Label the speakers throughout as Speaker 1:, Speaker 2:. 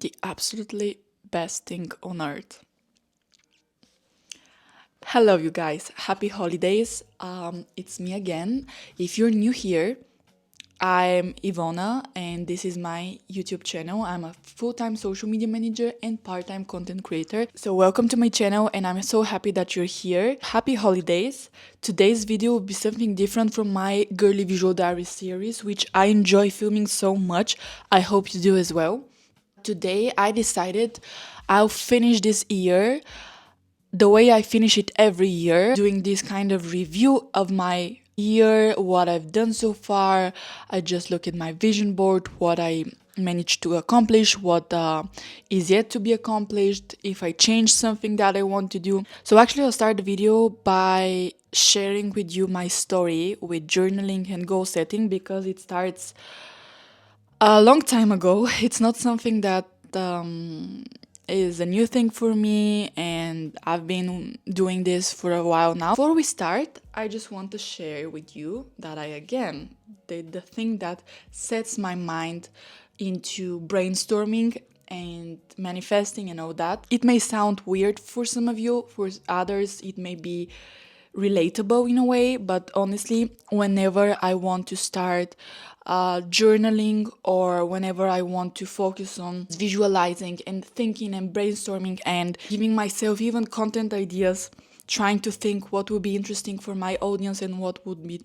Speaker 1: the absolutely best thing on earth. Hello, you guys. Happy holidays. It's me again. If you're new here, I'm Ivona, and this is my YouTube channel. I'm a full-time social media manager and part-time content creator. So welcome to my channel, and I'm so happy that you're here. Happy holidays. Today's video will be something different from my girly visual diary series, which I enjoy filming so much. I hope you do as well. Today I decided I'll finish this year the way I finish it every year, doing this kind of review of my year, what I've done so far. I just look at my vision board, what I managed to accomplish, what is yet to be accomplished, if I change something that I want to do. So actually I'll start the video by sharing with you my story with journaling and goal setting because it starts a long time ago. It's not something that is a new thing for me, and I've been doing this for a while now. Before we start, I just want to share with you that I again did the thing that sets my mind into brainstorming and manifesting and all that. It may sound weird for some of you, for others, it may be relatable in a way, but honestly, whenever I want to start journaling or whenever I want to focus on visualizing and thinking and brainstorming and giving myself even content ideas, trying to think what would be interesting for my audience and what would be,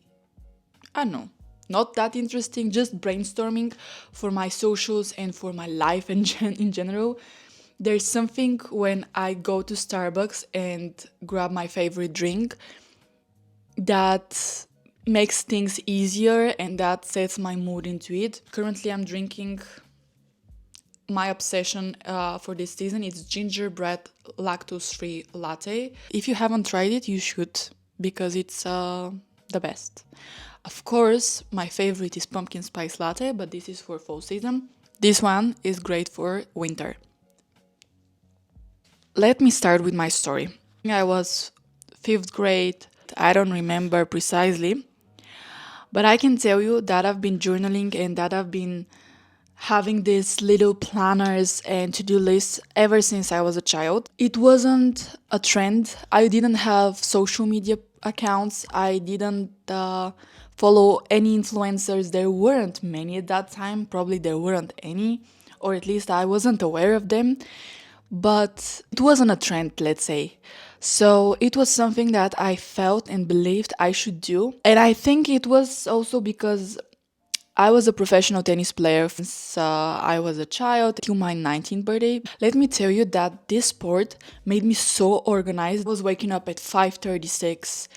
Speaker 1: I don't know, not that interesting, just brainstorming for my socials and for my life in general. There's something when I go to Starbucks and grab my favorite drink that makes things easier and that sets my mood into it. Currently, I'm drinking my obsession for this season. It's gingerbread lactose-free latte. If you haven't tried it, you should because it's the best. Of course, my favorite is pumpkin spice latte, but this is for fall season. This one is great for winter. Let me start with my story. I was 5th grade. I don't remember precisely, but I can tell you that I've been journaling and that I've been having these little planners and to-do lists ever since I was a child. It wasn't a trend. I didn't have social media accounts. I didn't follow any influencers. There weren't many at that time. Probably there weren't any, or at least I wasn't aware of them. But it wasn't a trend, let's say. So it was something that I felt and believed I should do. And I think it was also because I was a professional tennis player since I was a child till my 19th birthday. Let me tell you that this sport made me so organized. I was waking up at 5:36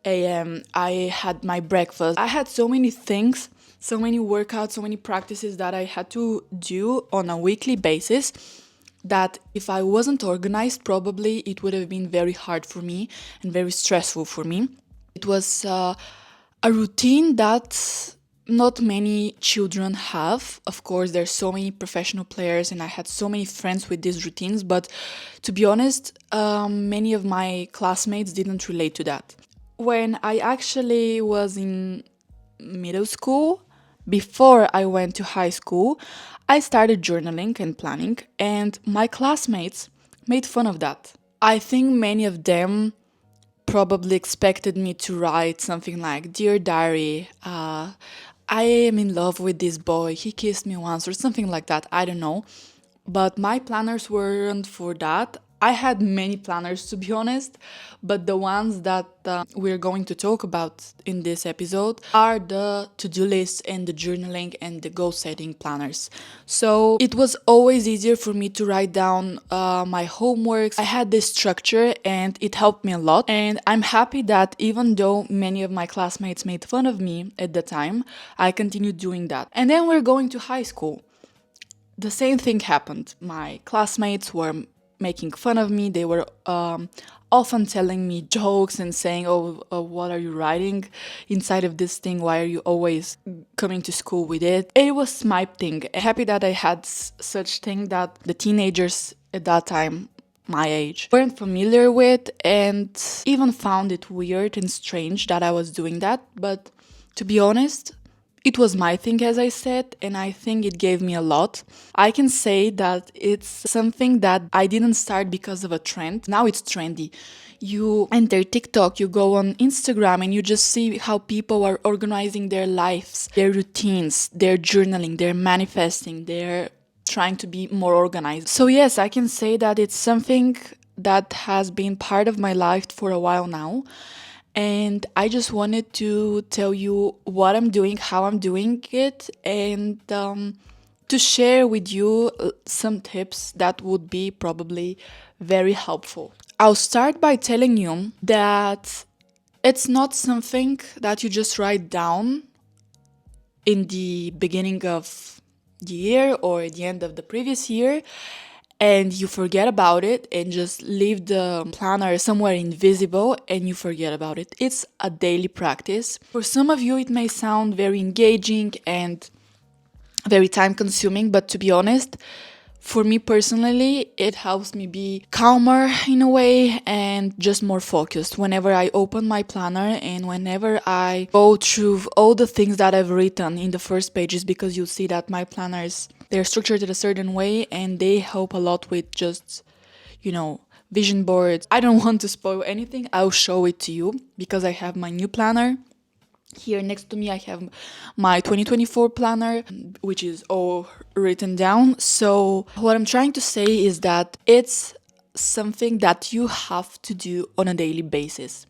Speaker 1: a.m. I had my breakfast. I had so many things, so many workouts, so many practices that I had to do on a weekly basis that if I wasn't organized, probably it would have been very hard for me and very stressful for me. It was a routine that not many children have. Of course, there's so many professional players and I had so many friends with these routines, but to be honest, many of my classmates didn't relate to that. When I actually was in middle school, before I went to high school, I started journaling and planning, and my classmates made fun of that. I think many of them probably expected me to write something like, "Dear diary, I am in love with this boy, he kissed me once," or something like that, I don't know. But my planners weren't for that. I had many planners, to be honest, but the ones that we're going to talk about in this episode are the to-do list and the journaling and the goal setting planners. So it was always easier for me to write down my homeworks. I had this structure and it helped me a lot. And I'm happy that even though many of my classmates made fun of me at the time, I continued doing that. And then we're going to high school. The same thing happened. My classmates were making fun of me. They were often telling me jokes and saying, "Oh, what are you writing inside of this thing? Why are you always coming to school with it?" It was my thing. Happy that I had such thing that the teenagers at that time, my age, weren't familiar with and even found it weird and strange that I was doing that. But to be honest, It was my thing, as I said, and I think it gave me a lot. I can say that it's something that I didn't start because of a trend. Now it's trendy. You enter TikTok, you go on Instagram, and you just see how people are organizing their lives, their routines, their journaling, their manifesting, their trying to be more organized. So, yes, I can say that it's something that has been part of my life for a while now. And I just wanted to tell you what I'm doing, how I'm doing it, and to share with you some tips that would be probably very helpful. I'll start by telling you that it's not something that you just write down in the beginning of the year or at the end of the previous year and you forget about it and just leave the planner somewhere invisible and you forget about it. It's a daily practice. For some of you, it may sound very engaging and very time consuming, but to be honest, for me personally, it helps me be calmer in a way and just more focused whenever I open my planner and whenever I go through all the things that I've written in the first pages, because you'll see that my planners, they're structured in a certain way and they help a lot with just, vision boards. I don't want to spoil anything. I'll show it to you because I have my new planner. Here next to me, I have my 2024 planner, which is all written down. So, what I'm trying to say is that it's something that you have to do on a daily basis.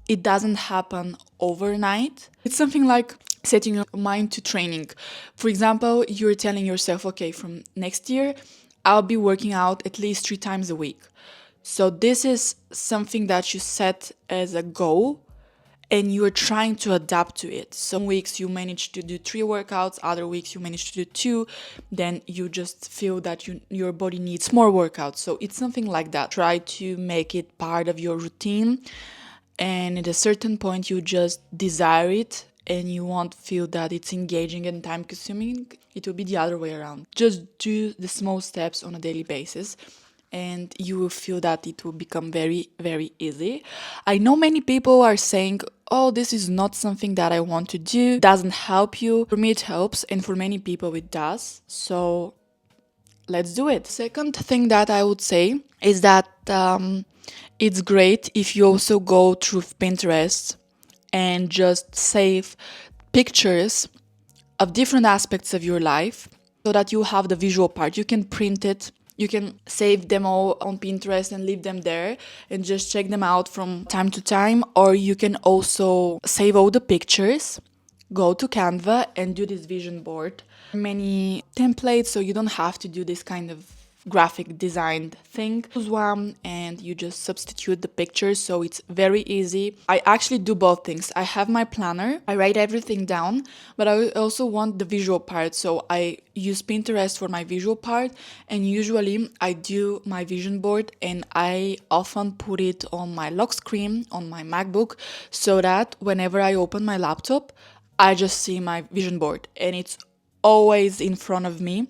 Speaker 1: It doesn't happen overnight. It's something like setting your mind to training. For example, you're telling yourself, okay, from next year, I'll be working out at least 3 times a week. So, this is something that you set as a goal and you're trying to adapt to it. Some weeks you manage to do 3 workouts, other weeks you manage to do 2, then you just feel that your body needs more workouts. So it's something like that. Try to make it part of your routine, and at a certain point you just desire it and you won't feel that it's engaging and time consuming. It will be the other way around. Just do the small steps on a daily basis and you will feel that it will become very, very easy. I know many people are saying, oh, this is not something that I want to do. It doesn't help you. For me, it helps, and for many people, it does. So let's do it. Second thing that I would say is that it's great if you also go through Pinterest and just save pictures of different aspects of your life so that you have the visual part. You can print it. You can save them all on Pinterest and leave them there and just check them out from time to time. Or you can also save all the pictures, go to Canva and do this vision board. Many templates, so you don't have to do this kind of graphic designed thing. Choose one and you just substitute the pictures, so it's very easy. I actually do both things. I have my planner, I write everything down, but I also want the visual part, so I use Pinterest for my visual part, and usually I do my vision board and I often put it on my lock screen on my MacBook so that whenever I open my laptop, I just see my vision board and it's always in front of me,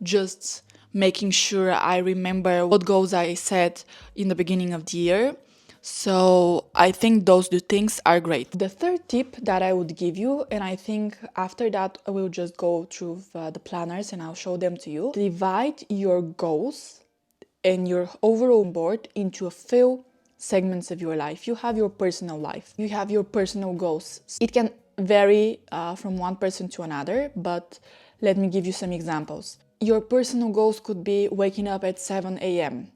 Speaker 1: just making sure I remember what goals I set in the beginning of the year. So I think those two things are great. The third tip that I would give you, and I think after that I will just go through the planners and I'll show them to you. Divide your goals and your overall board into a few segments of your life. You have your personal life. You have your personal goals. It can vary from one person to another, but let me give you some examples. Your personal goals could be waking up at 7 a.m.,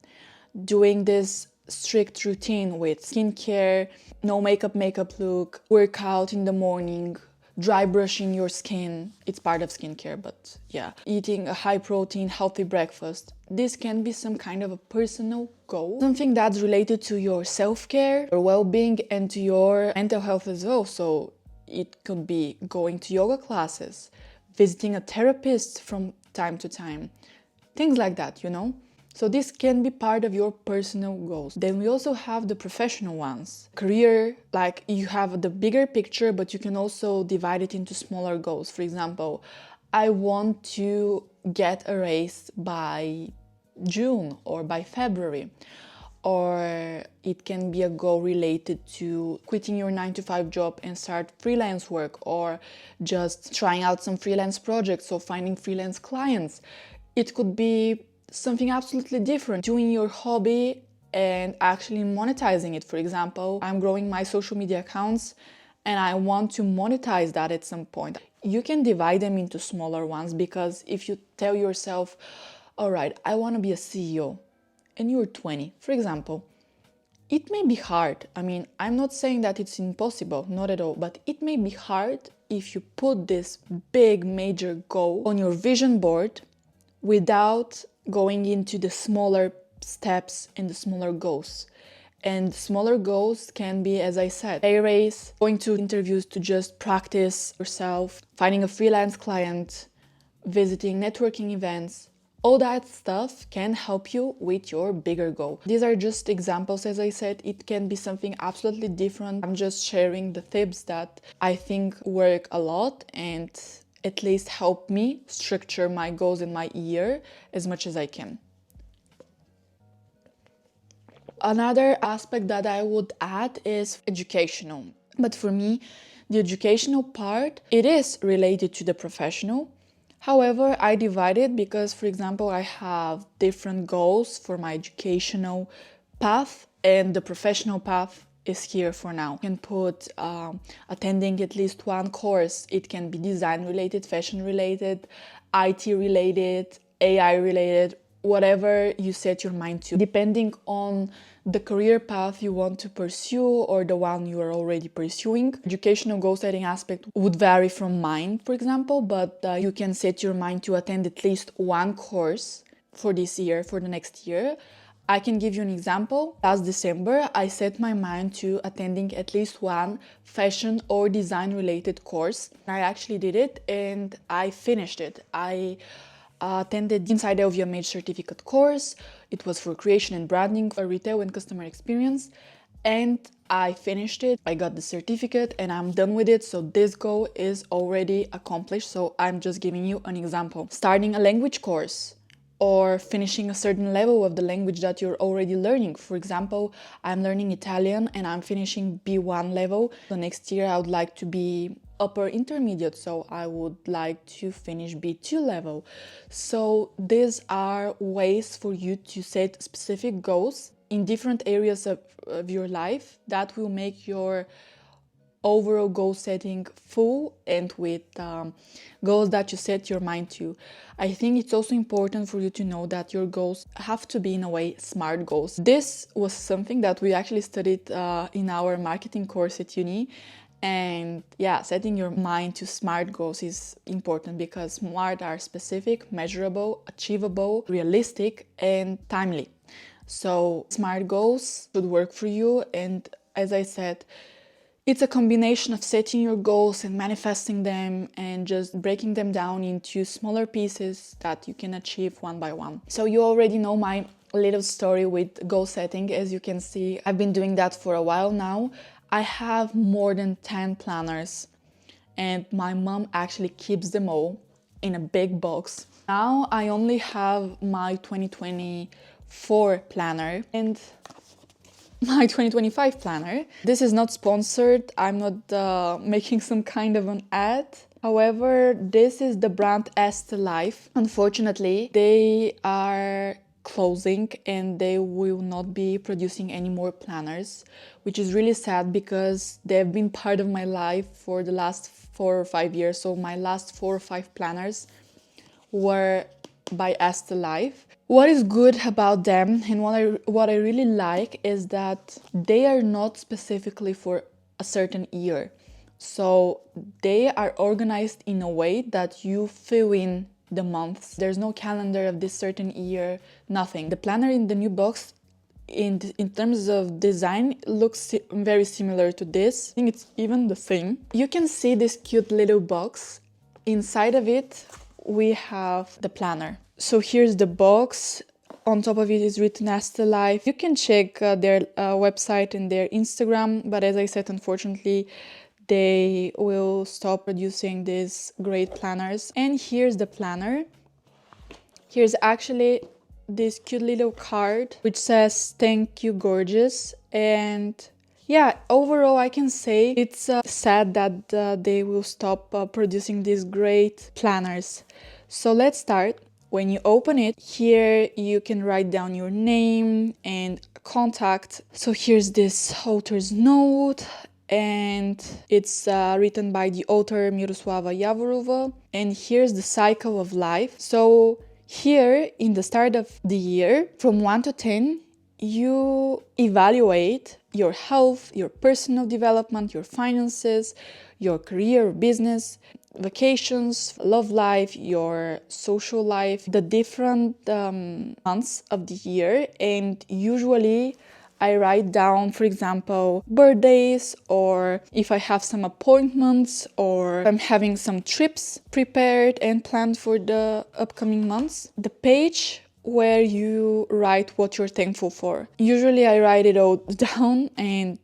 Speaker 1: doing this strict routine with skincare, no makeup look, workout in the morning, dry brushing your skin. It's part of skincare, but yeah. Eating a high protein, healthy breakfast. This can be some kind of a personal goal. Something that's related to your self-care, your well-being, and to your mental health as well. So it could be going to yoga classes, visiting a therapist from time to time, things like that, So this can be part of your personal goals. Then we also have the professional ones. Career, like you have the bigger picture, but you can also divide it into smaller goals. For example, I want to get a raise by June or by February. or it can be a goal related to quitting your 9 to 5 job and start freelance work, or just trying out some freelance projects or finding freelance clients. It could be something absolutely different, doing your hobby and actually monetizing it. For example, I'm growing my social media accounts and I want to monetize that at some point. You can divide them into smaller ones, because if you tell yourself, all right, I want to be a CEO, and you're 20, for example, it may be hard. I mean, I'm not saying that it's impossible, not at all, but it may be hard if you put this big major goal on your vision board without going into the smaller steps and the smaller goals. And smaller goals can be, as I said, pay raise, going to interviews to just practice yourself, finding a freelance client, visiting networking events. All that stuff can help you with your bigger goal. These are just examples, as I said. It can be something absolutely different. I'm just sharing the tips that I think work a lot and at least help me structure my goals in my year as much as I can. Another aspect that I would add is educational. But for me, the educational part, it is related to the professional. However, I divide it because, for example, I have different goals for my educational path, and the professional path is here for now. You can put attending at least one course. It can be design related, fashion related, IT related, AI related, whatever you set your mind to, depending on the career path you want to pursue or the one you are already pursuing. Educational goal setting aspect would vary from mine, for example, but you can set your mind to attend at least one course for this year, for the next year. I can give you an example. Last December, I set my mind to attending at least one fashion or design related course. I actually did it and I finished it. I attended Inside LVMH certificate course. It was for creation and branding, for retail and customer experience. And I finished it. I got the certificate and I'm done with it. So this goal is already accomplished. So I'm just giving you an example. Starting a language course or finishing a certain level of the language that you're already learning. For example, I'm learning Italian and I'm finishing B1 level. So next year I would like to be upper intermediate, so I would like to finish B2 level. So these are ways for you to set specific goals in different areas of your life that will make your overall goal setting full and with goals that you set your mind to. I think it's also important for you to know that your goals have to be, in a way, SMART goals. This was something that we actually studied in our marketing course at uni. And yeah, setting your mind to SMART goals is important because SMART are specific, measurable, achievable, realistic, and timely. So SMART goals should work for you. And as I said, it's a combination of setting your goals and manifesting them and just breaking them down into smaller pieces that you can achieve one by one. So you already know my little story with goal setting. As you can see, I've been doing that for a while now. I have more than 10 planners and my mom actually keeps them all in a big box. Now I only have my 2024 planner and my 2025 planner. This is not sponsored. I'm not making some kind of an ad. However, this is the brand Estee Life. Unfortunately, they are closing and they will not be producing any more planners, which is really sad because they've been part of my life for the last 4 or 5 years. So my last 4 or 5 planners were by Estee Life. What is good about them and what I really like is that they are not specifically for a certain year. So they are organized in a way that you fill in the months. There's no calendar of this certain year, nothing. The planner in the new box in terms of design looks very similar to this. I think it's even the same. You can see this cute little box. Inside of it, we have the planner. So here's the box. On top of it is written Estee Life. You can check their website and their Instagram, but as I said, unfortunately, they will stop producing these great planners. And here's the planner. Here's actually this cute little card which says "Thank you, gorgeous." And yeah, overall I can say it's sad that they will stop producing these great planners. So let's start. When you open it, here you can write down your name and contact. So here's this author's note, and it's written by the author Mirosława Jaworova. And here's the cycle of life. So here, in the start of the year, from 1 to 10, you evaluate your health, your personal development, your finances, your career, business, vacations, love life, your social life, the different months of the year. And usually I write down, for example, birthdays, or if I have some appointments, or I'm having some trips prepared and planned for the upcoming months. The page where you write what you're thankful for. Usually I write it all down, and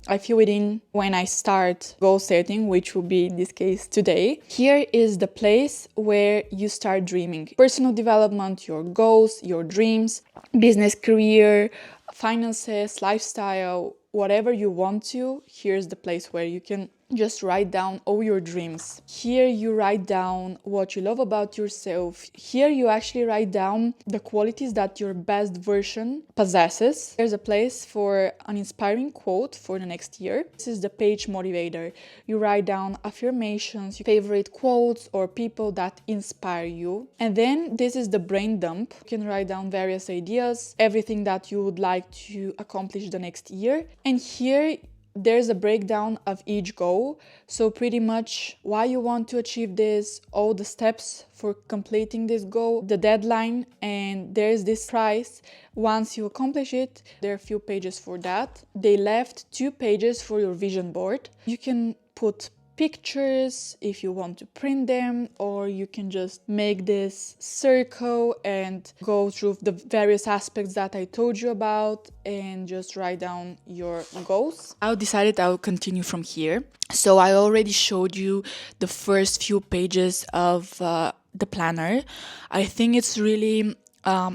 Speaker 1: I fill it in when I start goal setting, which will be in this case today. Here is the place where you start dreaming. Personal development, your goals, your dreams, business, career, finances, lifestyle, whatever you want to. Here's the place where you can just write down all your dreams. Here you write down what you love about yourself. Here you actually write down the qualities that your best version possesses. There's a place for an inspiring quote for the next year. This is the page motivator. You write down affirmations, your favorite quotes, or people that inspire you. And then this is the brain dump. You can write down various ideas, everything that you would like to accomplish the next year. And here there's a breakdown of each goal. So pretty much why you want to achieve this, all the steps for completing this goal, the deadline, and there's this prize once you accomplish it. There are a few pages for that. They left 2 pages for your vision board. You can put pictures if you want to print them, or you can just make this circle and go through the various aspects that I told you about and just write down your goals. I decided I'll continue from here. So I already showed you the first few pages of the planner. I think it's really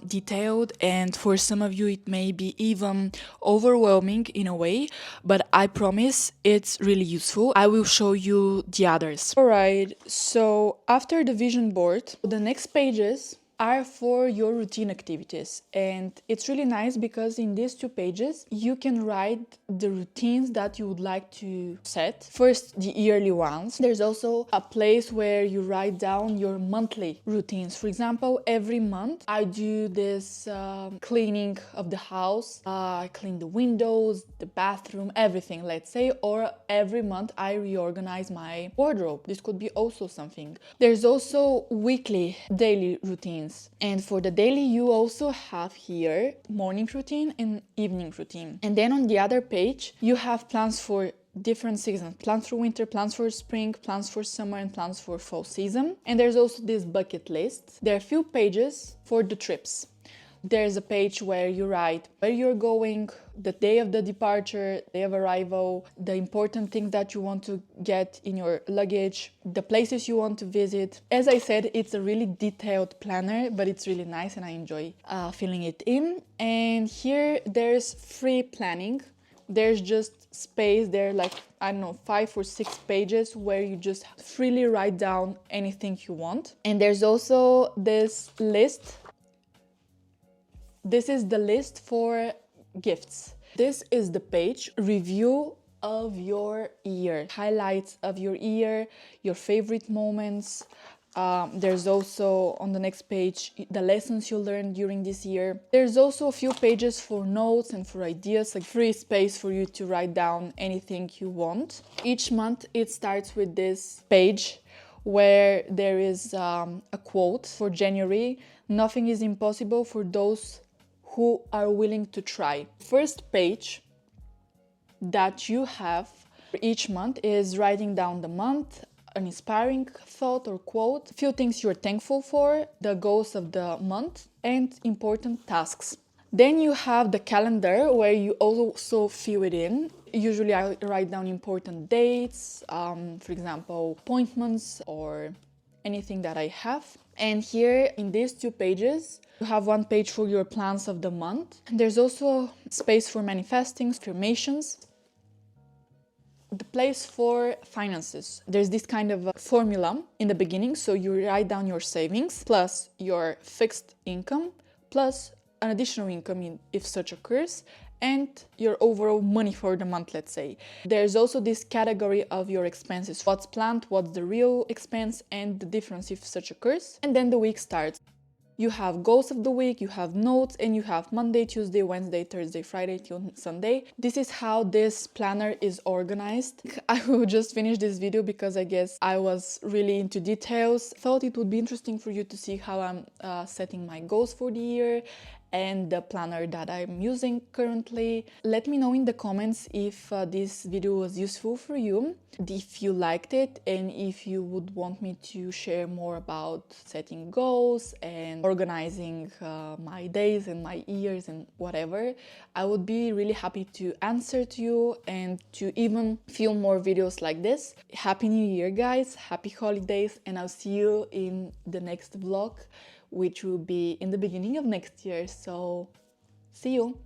Speaker 1: detailed, and for some of you it may be even overwhelming in a way, but I promise it's really useful. I will show you the others. Alright, so after the vision board, the next pages are for your routine activities, and it's really nice because in these 2 pages you can write the routines that you would like to set. First, the yearly ones. There's also a place where you write down your monthly routines. For example, every month I do this cleaning of the house. I clean the windows, the bathroom, everything, let's say. Or every month I reorganize my wardrobe. This could be also something. There's also weekly, daily routines. And for the daily, you also have here morning routine and evening routine. And then on the other page, you have plans for different seasons. Plans for winter, plans for spring, plans for summer, and plans for fall season. And there's also this bucket list. There are a few pages for the trips. There's a page where you write where you're going, the day of the departure, day of arrival, the important things that you want to get in your luggage, the places you want to visit. As I said, it's a really detailed planner, but it's really nice and I enjoy filling it in. And here there's free planning. There's just space there, like, I don't know, 5 or 6 pages where you just freely write down anything you want. And there's also this list. This is the list for gifts. This is the page review of your year, highlights of your year, your favorite moments. There's also on the next page the lessons you learned during this year. There's also a few pages for notes and for ideas, like free space for you to write down anything you want. Each month it starts with this page where there is a quote. For January: nothing is impossible for those who are willing to try. First page that you have for each month is writing down the month, an inspiring thought or quote, a few things you're thankful for, the goals of the month, and important tasks. Then you have the calendar where you also fill it in. Usually I write down important dates, for example, appointments or anything that I have. And here in these 2 pages, you have 1 page for your plans of the month. And there's also space for manifesting, affirmations, the place for finances. There's this kind of formula in the beginning. So you write down your savings plus your fixed income plus an additional income if such occurs, and your overall money for the month, let's say. There's also this category of your expenses. What's planned, what's the real expense, and the difference if such occurs. And then the week starts. You have goals of the week, you have notes, and you have Monday, Tuesday, Wednesday, Thursday, Friday till Sunday. This is how this planner is organized. I will just finish this video because I guess I was really into details. Thought it would be interesting for you to see how I'm setting my goals for the year and the planner that I'm using currently. Let me know in the comments if this video was useful for you, if you liked it, and if you would want me to share more about setting goals and organizing my days and my years and whatever. I would be really happy to answer to you and to even film more videos like this. Happy New Year, guys! Happy holidays, and I'll see you in the next vlog, which will be in the beginning of next year. So, see you!